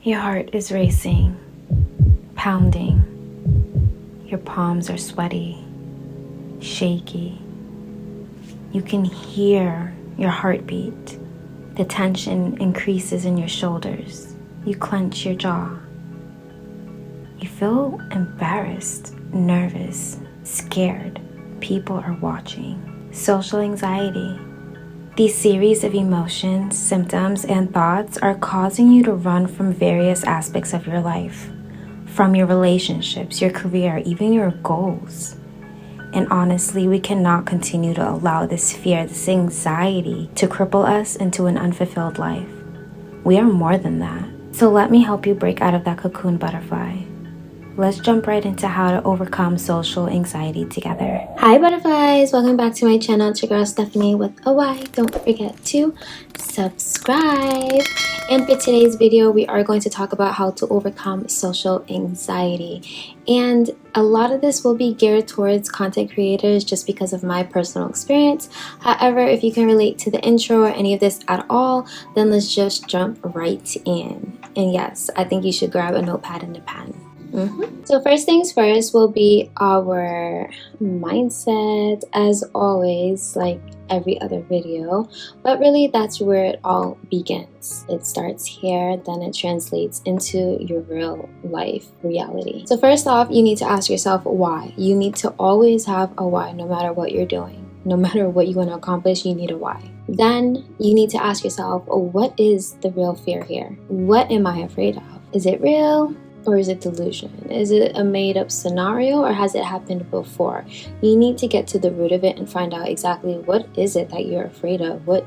Your heart is racing, pounding. Your palms are sweaty, shaky. You can hear your heartbeat. The tension increases in your shoulders. You clench your jaw. You feel embarrassed, nervous, scared. People are watching. Social anxiety. These series of emotions, symptoms, and thoughts are causing you to run from various aspects of your life, from your relationships, your career, even your goals. And honestly, we cannot continue to allow this fear, this anxiety to cripple us into an unfulfilled life. We are more than that. So let me help you break out of that cocoon, butterfly. Let's jump right into how to overcome social anxiety together. Hi butterflies, welcome back to my channel. It's your girl Stephanie with a Y. Don't forget to subscribe. And for today's video, we are going to talk about how to overcome social anxiety. And a lot of this will be geared towards content creators just because of my personal experience. However, if you can relate to the intro or any of this at all, then let's just jump right in. And yes, I think you should grab a notepad and a pen. So first things first will be our mindset, as always, like every other video, but really that's where it all begins. It starts here, then it translates into your real life reality. So first off, you need to ask yourself why. You need to always have a why, no matter what you're doing. No matter what you want to accomplish, you need a why. Then you need to ask yourself, what is the real fear here? What am I afraid of? Is it real? Or is it delusion? Is it a made-up scenario, or has it happened before? You need to get to the root of it and find out exactly what is it that you're afraid of. What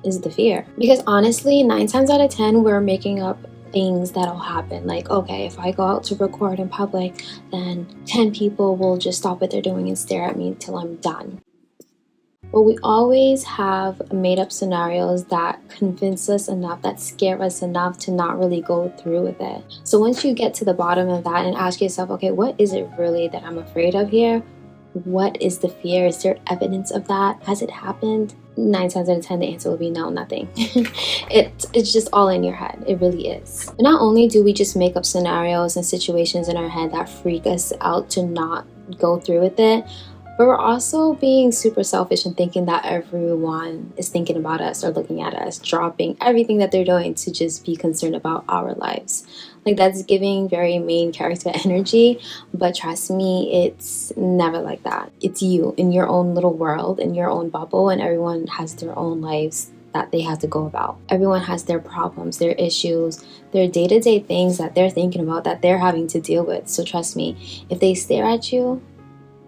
is the fear? Because honestly, 9 times out of 10, we're making up things that'll happen. Like, okay, if I go out to record in public, then 10 people will just stop what they're doing and stare at me till I'm done. But we always have made up scenarios that convince us enough, that scare us enough to not really go through with it. So once you get to the bottom of that and ask yourself, okay, what is it really that I'm afraid of here? What is the fear? Is there evidence of that? Has it happened? 9 times out of 10, the answer will be no, nothing. It's just all in your head. It really is. But not only do we just make up scenarios and situations in our head that freak us out to not go through with it, but we're also being super selfish and thinking that everyone is thinking about us or looking at us, dropping everything that they're doing to just be concerned about our lives. Like, that's giving very main character energy, but trust me, it's never like that. It's you in your own little world, in your own bubble, and everyone has their own lives that they have to go about. Everyone has their problems, their issues, their day-to-day things that they're thinking about, that they're having to deal with. So trust me, if they stare at you,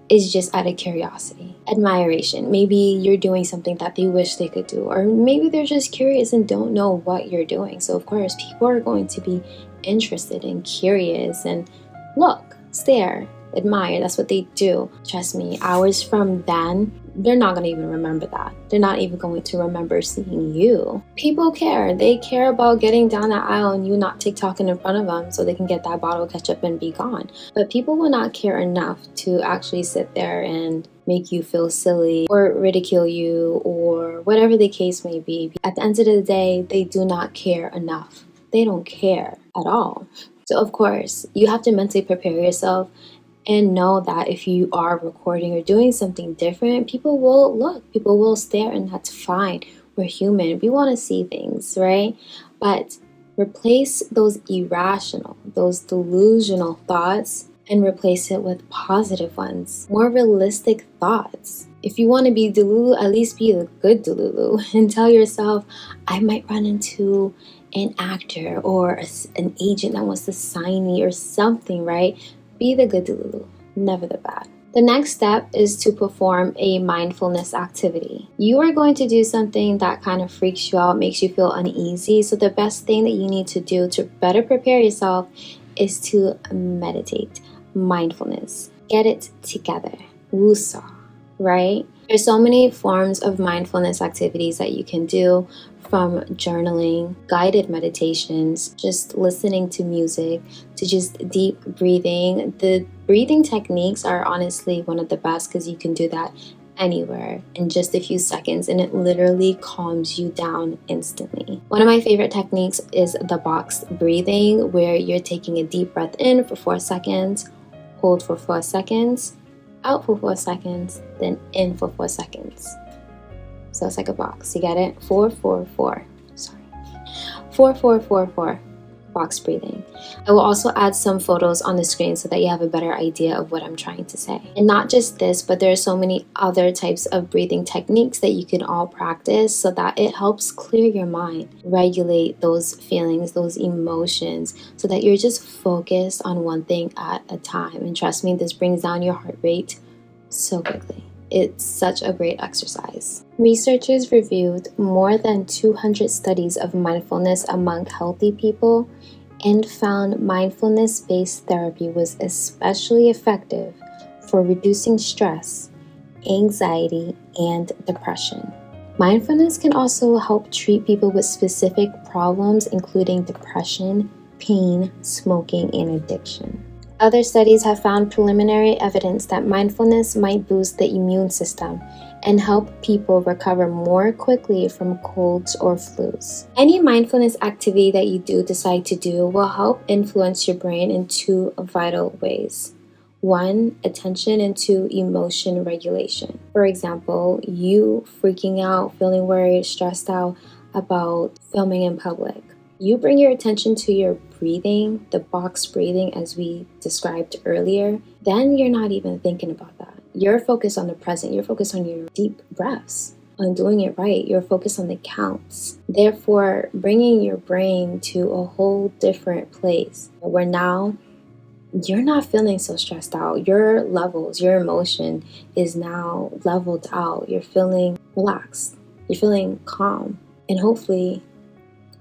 is just out of curiosity, admiration. Maybe you're doing something that they wish they could do, or maybe they're just curious and don't know what you're doing. So of course, people are going to be interested and curious and look, stare, admire. That's what they do. Trust me, hours from then, they're not going to even remember that. They're not even going to remember seeing you. People care. They care about getting down that aisle and you not TikToking in front of them so they can get that bottle of ketchup and be gone. But people will not care enough to actually sit there and make you feel silly or ridicule you or whatever the case may be. At the end of the day, they do not care enough. They don't care at all. So of course, you have to mentally prepare yourself and know that if you are recording or doing something different, people will look, people will stare, and that's fine. We're human. We want to see things, right? But replace those irrational, those delusional thoughts and replace it with positive ones, more realistic thoughts. If you want to be Delulu, at least be the good Delulu and tell yourself, I might run into an actor or an agent that wants to sign me or something, right? Be the good Delulu, never the bad. The next step is to perform a mindfulness activity. You are going to do something that kind of freaks you out, makes you feel uneasy. So the best thing that you need to do to better prepare yourself is to meditate. Mindfulness. Get it together. Wusa, right? There's so many forms of mindfulness activities that you can do, from journaling, guided meditations, just listening to music, to just deep breathing. The breathing techniques are honestly one of the best because you can do that anywhere in just a few seconds, and it literally calms you down instantly. One of my favorite techniques is the box breathing, where you're taking a deep breath in for 4 seconds, hold for 4 seconds, out for 4 seconds, then in for 4 seconds. So it's like a box. You get it? 4, 4, 4. Sorry. 4, 4, 4, 4. Box breathing. I will also add some photos on the screen so that you have a better idea of what I'm trying to say. And not just this, but there are so many other types of breathing techniques that you can all practice so that it helps clear your mind, regulate those feelings, those emotions, so that you're just focused on one thing at a time. And trust me, this brings down your heart rate so quickly. It's such a great exercise. Researchers reviewed more than 200 studies of mindfulness among healthy people and found mindfulness-based therapy was especially effective for reducing stress, anxiety, and depression. Mindfulness can also help treat people with specific problems, including depression, pain, smoking, and addiction. Other studies have found preliminary evidence that mindfulness might boost the immune system and help people recover more quickly from colds or flus. Any mindfulness activity that you do decide to do will help influence your brain in 2 vital ways. 1, attention, and 2, emotion regulation. For example, you freaking out, feeling worried, stressed out about filming in public. You bring your attention to your breathing, the box breathing as we described earlier, then you're not even thinking about that. You're focused on the present. You're focused on your deep breaths, on doing it right. You're focused on the counts. Therefore, bringing your brain to a whole different place where now you're not feeling so stressed out. Your levels, your emotion is now leveled out. You're feeling relaxed. You're feeling calm and hopefully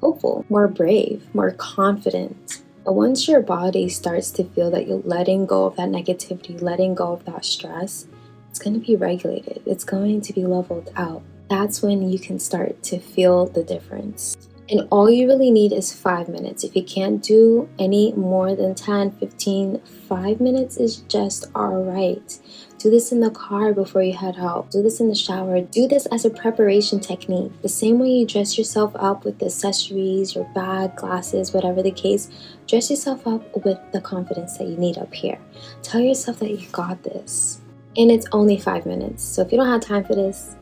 hopeful, more brave, more confident. But once your body starts to feel that you're letting go of that negativity, letting go of that stress, it's going to be regulated. It's going to be leveled out. That's when you can start to feel the difference. And all you really need is 5 minutes. If you can't do any more than 10, 15, 5 minutes is just all right. Do this in the car before you head out. Do this in the shower. Do this as a preparation technique. The same way you dress yourself up with the accessories, your bag, glasses, whatever the case, dress yourself up with the confidence that you need up here. Tell yourself that you got this. And it's only 5 minutes. So if you don't have time for this,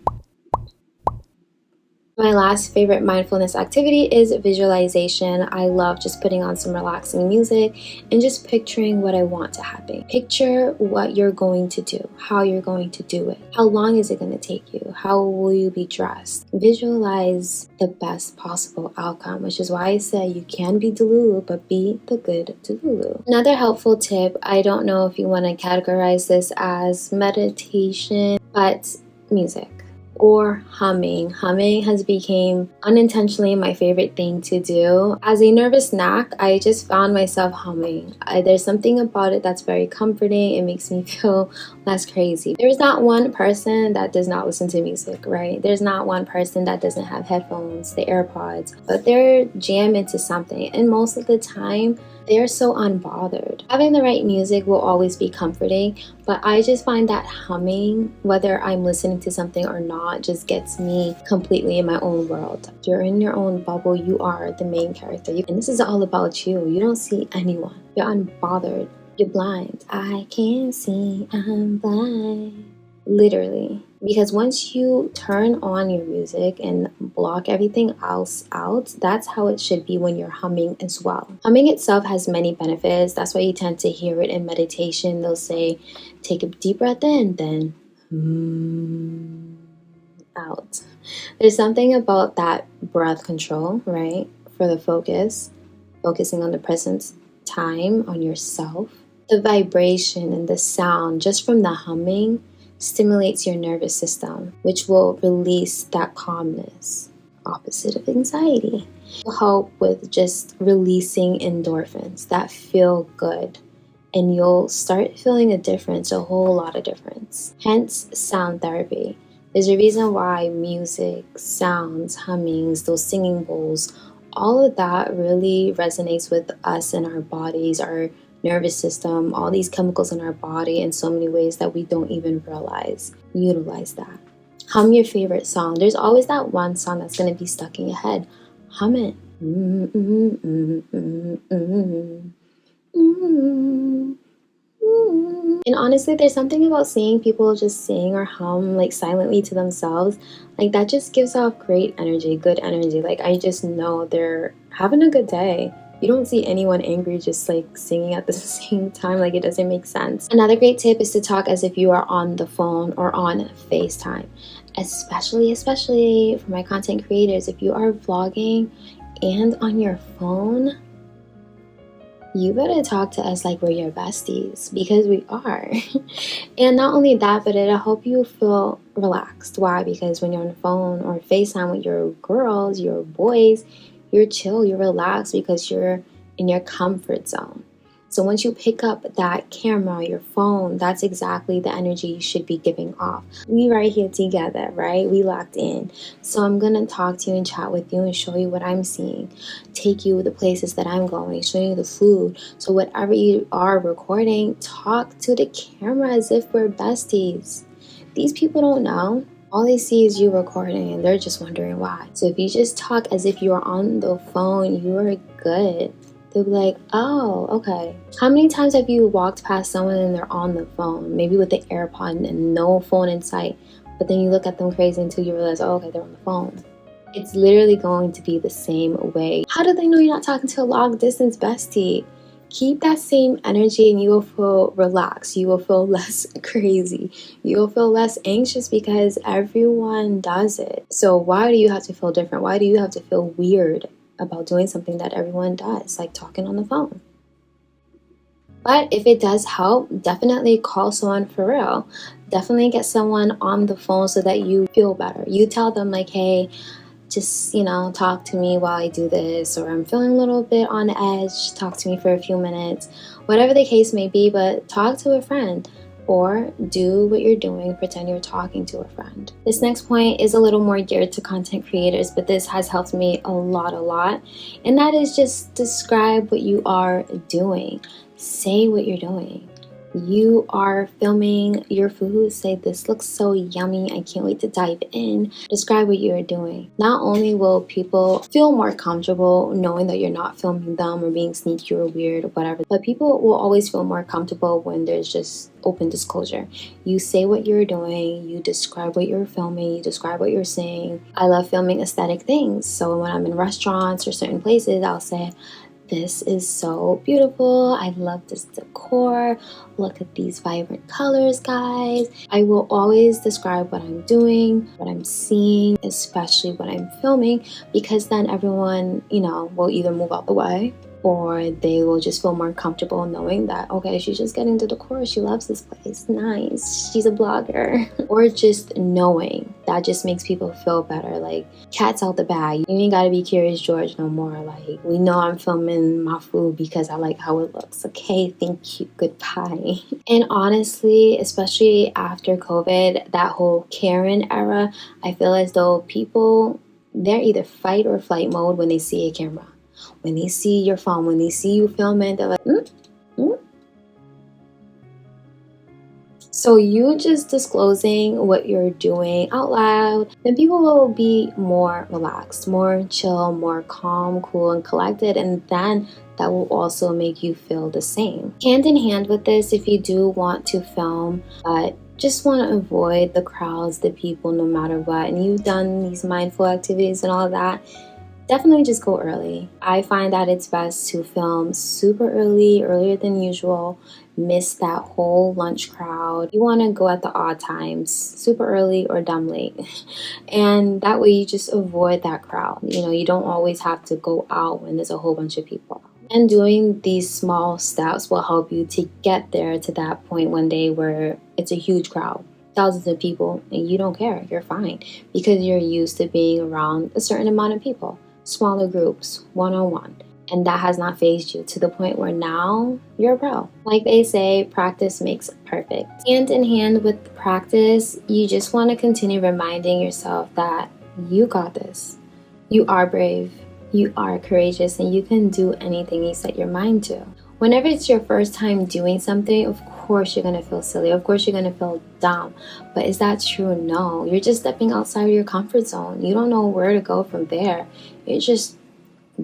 my last favorite mindfulness activity is visualization. I love just putting on some relaxing music and just picturing what I want to happen. Picture what you're going to do, how you're going to do it. How long is it going to take you? How will you be dressed? Visualize the best possible outcome, which is why I say you can be Delulu, but be the good Delulu. Another helpful tip, I don't know if you want to categorize this as meditation, but music. Or humming. Humming has become unintentionally my favorite thing to do. As a nervous knack, I just found myself humming. There's something about it that's very comforting. It makes me feel less crazy. There's not one person that does not listen to music, right? There's not one person that doesn't have headphones, the AirPods, but they're jammed into something. And most of the time, they're so unbothered. Having the right music will always be comforting, but I just find that humming, whether I'm listening to something or not, just gets me completely in my own world. You're in your own bubble. You are the main character. And this is all about you. You don't see anyone. You're unbothered. You're blind. I can't see. I'm blind. Literally. Because once you turn on your music and block everything else out, that's how it should be when you're humming as well. Humming itself has many benefits. That's why you tend to hear it in meditation. They'll say, take a deep breath in, then out. There's something about that breath control, right? For the focusing on the present time, on yourself. The vibration and the sound just from the humming stimulates your nervous system, which will release that calmness, opposite of anxiety. It will help with just releasing endorphins that feel good, and you'll start feeling a difference, a whole lot of difference. Hence, sound therapy. There's a reason why music, sounds, hummings, those singing bowls, all of that really resonates with us and our bodies, our nervous system, all these chemicals in our body in so many ways that we don't even realize. Utilize that. Hum your favorite song. There's always that one song that's going to be stuck in your head. Hum it. And honestly, there's something about seeing people just sing or hum like silently to themselves. Like that just gives off great energy, good energy. Like I just know they're having a good day. You don't see anyone angry just like singing at the same time. Like it doesn't make sense. Another great tip is to talk as if you are on the phone or on FaceTime. Especially for my content creators, if you are vlogging and on your phone, you better talk to us like we're your besties, because we are. And not only that, but it'll help you feel relaxed. Why? Because when you're on the phone or FaceTime with your girls, your boys, you're chill, you're relaxed because you're in your comfort zone. So once you pick up that camera, your phone, that's exactly the energy you should be giving off. We right here together, right? We locked in. So I'm going to talk to you and chat with you and show you what I'm seeing. Take you the places that I'm going, show you the food. So whatever you are recording, talk to the camera as if we're besties. These people don't know. All they see is you recording and they're just wondering why. So if you just talk as if you're on the phone, you are good. They'll be like, oh, okay. How many times have you walked past someone and they're on the phone, maybe with the AirPod and no phone in sight, but then you look at them crazy until you realize, oh, okay, they're on the phone. It's literally going to be the same way. How do they know you're not talking to a long distance bestie? Keep that same energy and you will feel relaxed. You will feel less crazy. You will feel less anxious because everyone does it. So why do you have to feel different? Why do you have to feel weird about doing something that everyone does, like talking on the phone? But if it does help, definitely call someone for real. Definitely get someone on the phone so that you feel better. You tell them like, hey, just, talk to me while I do this, or I'm feeling a little bit on edge, talk to me for a few minutes, whatever the case may be, but talk to a friend. Or do what you're doing, pretend you're talking to a friend. This next point is a little more geared to content creators, but this has helped me a lot. And that is just describe what you are doing. Say what you're doing. You are filming your food, say this looks so yummy, I can't wait to dive in. Describe what you are doing. Not only will people feel more comfortable knowing that you're not filming them or being sneaky or weird or whatever, but people will always feel more comfortable when there's just open disclosure. You say what you're doing, you describe what you're filming, you describe what you're saying. I love filming aesthetic things, so when I'm in restaurants or certain places, I'll say, this is so beautiful. I love this decor. Look at these vibrant colors, guys. I will always describe what I'm doing, what I'm seeing, especially when I'm filming, because then everyone, will either move out the way or they will just feel more comfortable knowing that, okay, she's just getting to the core. She loves this place. Nice. She's a blogger. Or just knowing. That just makes people feel better. Like, cat's out the bag. You ain't gotta be Curious George no more. Like, we know I'm filming my food because I like how it looks. Okay, thank you. Goodbye. And honestly, especially after COVID, that whole Karen era, I feel as though people, they're either fight or flight mode when they see a camera. When they see your phone, when they see you filming, they're like, So you just disclosing what you're doing out loud, then people will be more relaxed, more chill, more calm, cool, and collected, and then that will also make you feel the same. Hand in hand with this, if you do want to film, but just want to avoid the crowds, the people, no matter what, and you've done these mindful activities and all that, definitely just go early. I find that it's best to film super early, earlier than usual. Miss that whole lunch crowd. You want to go at the odd times, super early or dumb late. And that way you just avoid that crowd. You don't always have to go out when there's a whole bunch of people. And doing these small steps will help you to get there to that point one day where it's a huge crowd. Thousands of people, and you don't care. You're fine because you're used to being around a certain amount of people. Smaller groups, one-on-one. And that has not phased you to the point where now you're a pro. Like they say, practice makes perfect. Hand in hand with practice, you just want to continue reminding yourself that you got this. You are brave, you are courageous, and you can do anything you set your mind to. Whenever it's your first time doing something, of course you're going to feel silly. Of course you're going to feel dumb. But is that true? No. You're just stepping outside of your comfort zone. You don't know where to go from there. You're just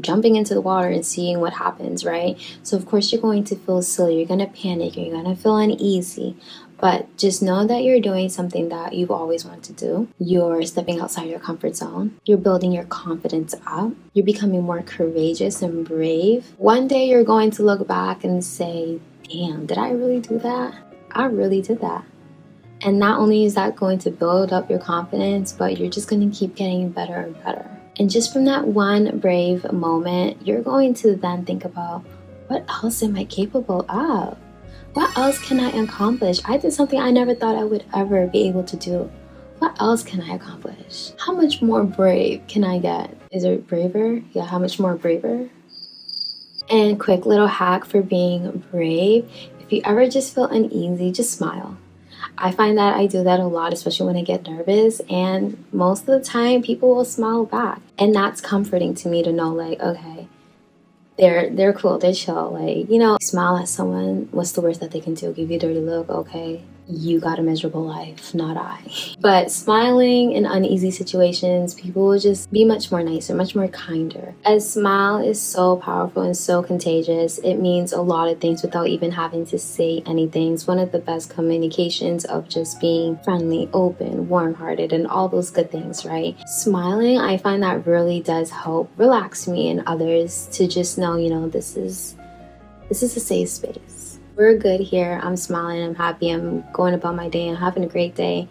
jumping into the water and seeing what happens, right? So of course you're going to feel silly. You're going to panic. You're going to feel uneasy. But just know that you're doing something that you've always wanted to do. You're stepping outside your comfort zone. You're building your confidence up. You're becoming more courageous and brave. One day you're going to look back and say, damn, did I really do that? I really did that. And not only is that going to build up your confidence, but you're just going to keep getting better and better. And just from that one brave moment, you're going to then think about, what else am I capable of? What else can I accomplish? I did something I never thought I would ever be able to do. What else can I accomplish? How much more brave can I get? Is it braver? Yeah, how much more braver? And quick little hack for being brave. If you ever just feel uneasy, just smile. I find that I do that a lot, especially when I get nervous. And most of the time, people will smile back. And that's comforting to me to know, like, okay, they're cool, they're chill. Like, smile at someone, what's the worst that they can do? Give you a dirty look, okay? You got a miserable life, not I. But smiling in uneasy situations, people will just be much more nicer, much more kinder. A smile is so powerful and so contagious. It means a lot of things without even having to say anything. It's one of the best communications of just being friendly, open, warm-hearted, and all those good things, right? Smiling, I find that really does help relax me and others to just know, this is a safe space. We're good here. I'm smiling, I'm happy, I'm going about my day, I'm having a great day,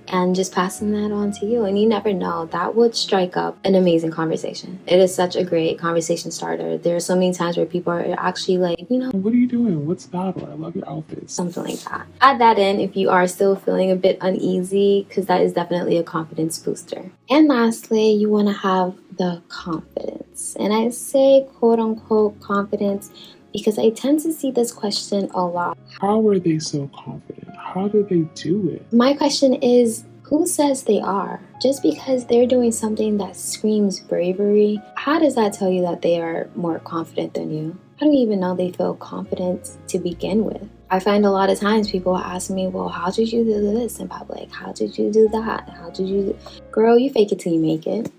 and just passing that on to you. And you never know, that would strike up an amazing conversation. It is such a great conversation starter. There are so many times where people are actually like, what are you doing? What's the matter? I love your outfits. Something like that. Add that in if you are still feeling a bit uneasy, because that is definitely a confidence booster. And lastly, you want to have the confidence. And I say quote unquote confidence because I tend to see this question a lot. How are they so confident? How do they do it? My question is, who says they are? Just because they're doing something that screams bravery, how does that tell you that they are more confident than you? I don't even know they feel confident to begin with. I find a lot of times people ask me, well, how did you do this in public? How did you do that? How did you... Girl, you fake it till you make it.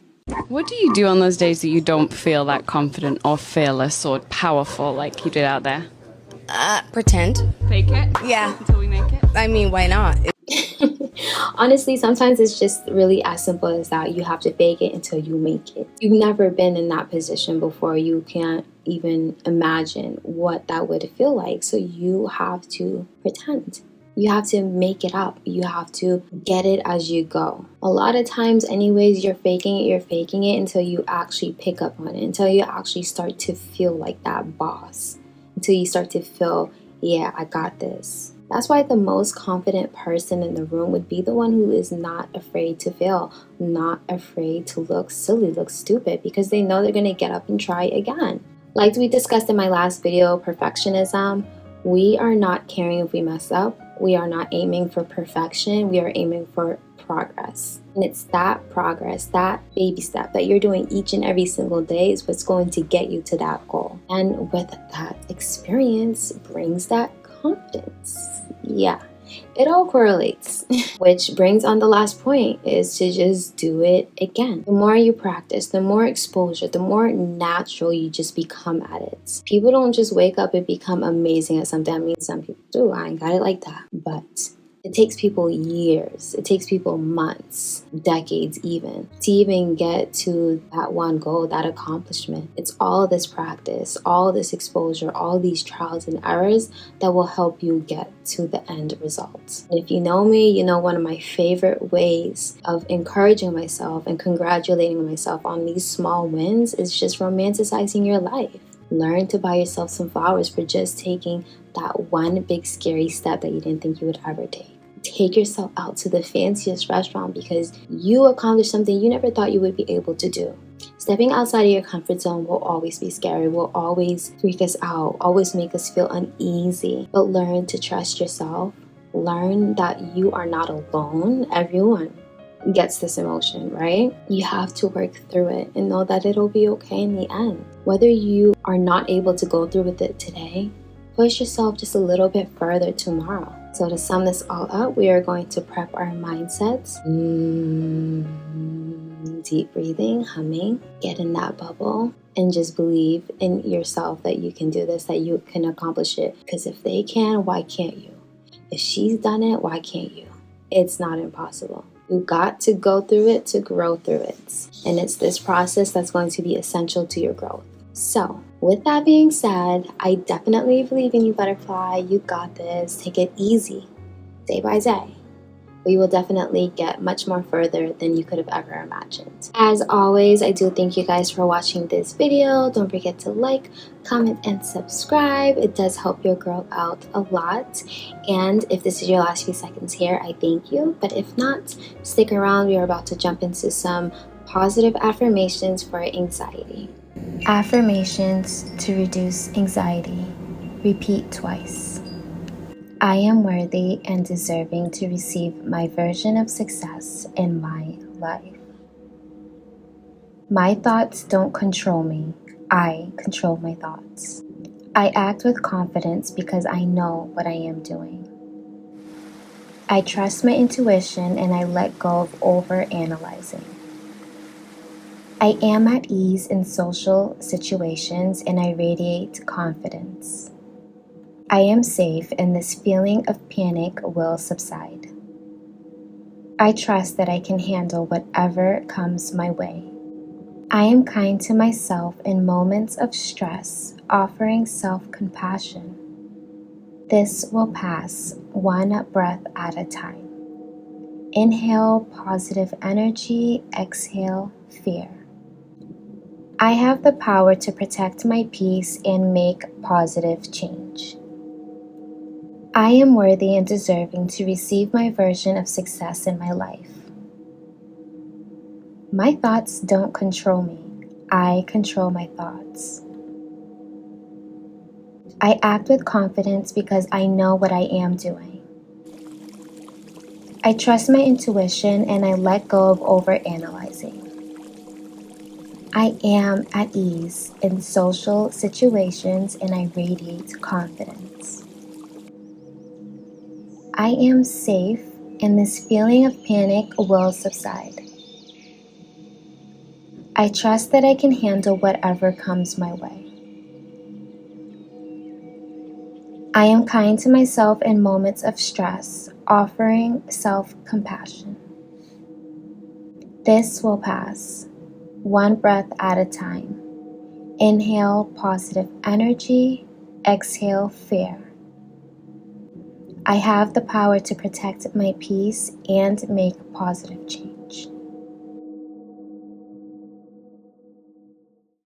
What do you do on those days that you don't feel that confident or fearless or powerful like you did out there? Pretend. Fake it? Yeah. Until we make it? I mean, why not? Honestly, sometimes it's just really as simple as that. You have to fake it until you make it. You've never been in that position before. You can't even imagine what that would feel like. So you have to pretend. You have to make it up. You have to get it as you go. A lot of times anyways, you're faking it until you actually pick up on it, until you actually start to feel like that boss, until you start to feel, yeah, I got this. That's why the most confident person in the room would be the one who is not afraid to fail, not afraid to look silly, look stupid, because they know they're going to get up and try again. Like we discussed in my last video, perfectionism, we are not caring if we mess up. We are not aiming for perfection. We are aiming for progress. And it's that progress, that baby step that you're doing each and every single day is what's going to get you to that goal. And with that experience brings that confidence. Yeah, it all correlates. Which brings on the last point is to just do it again. The more you practice, the more exposure, the more natural you just become at it. People don't just wake up and become amazing at something. I mean, some people do. I ain't got it like that. But it takes people years. It takes people months, decades even, to even get to that one goal, that accomplishment. It's all this practice, all this exposure, all these trials and errors that will help you get to the end result. And if you know me, you know one of my favorite ways of encouraging myself and congratulating myself on these small wins is just romanticizing your life. Learn to buy yourself some flowers for just taking that one big scary step that you didn't think you would ever take. Take yourself out to the fanciest restaurant because you accomplished something you never thought you would be able to do. Stepping outside of your comfort zone will always be scary, will always freak us out, always make us feel uneasy. But learn to trust yourself. Learn that you are not alone. Everyone gets this emotion, right? You have to work through it and know that it'll be okay in the end. Whether you are not able to go through with it today, push yourself just a little bit further tomorrow. So to sum this all up, we are going to prep our mindsets. Deep breathing, humming, get in that bubble, and just believe in yourself that you can do this, that you can accomplish it. Because if they can, why can't you? If she's done it, why can't you? It's not impossible. You got to go through it to grow through it. And it's this process that's going to be essential to your growth. So, with that being said, I definitely believe in you, butterfly. You got this. Take it easy, day by day. But you will definitely get much more further than you could have ever imagined. As always, I do thank you guys for watching this video. Don't forget to like, comment, and subscribe. It does help your girl out a lot. And if this is your last few seconds here, I thank you. But if not, stick around. We are about to jump into some positive affirmations for anxiety. Affirmations to reduce anxiety. Repeat twice. I am worthy and deserving to receive my version of success in my life. My thoughts don't control me. I control my thoughts. I act with confidence because I know what I am doing. I trust my intuition and I let go of overanalyzing. I am at ease in social situations and I radiate confidence. I am safe and this feeling of panic will subside. I trust that I can handle whatever comes my way. I am kind to myself in moments of stress, offering self-compassion. This will pass one breath at a time. Inhale positive energy, exhale fear. I have the power to protect my peace and make positive change. I am worthy and deserving to receive my version of success in my life. My thoughts don't control me. I control my thoughts. I act with confidence because I know what I am doing. I trust my intuition and I let go of overanalyzing. I am at ease in social situations and I radiate confidence. I am safe and this feeling of panic will subside. I trust that I can handle whatever comes my way. I am kind to myself in moments of stress, offering self-compassion. This will pass, one breath at a time. Inhale positive energy, exhale fear. I have the power to protect my peace and make positive change.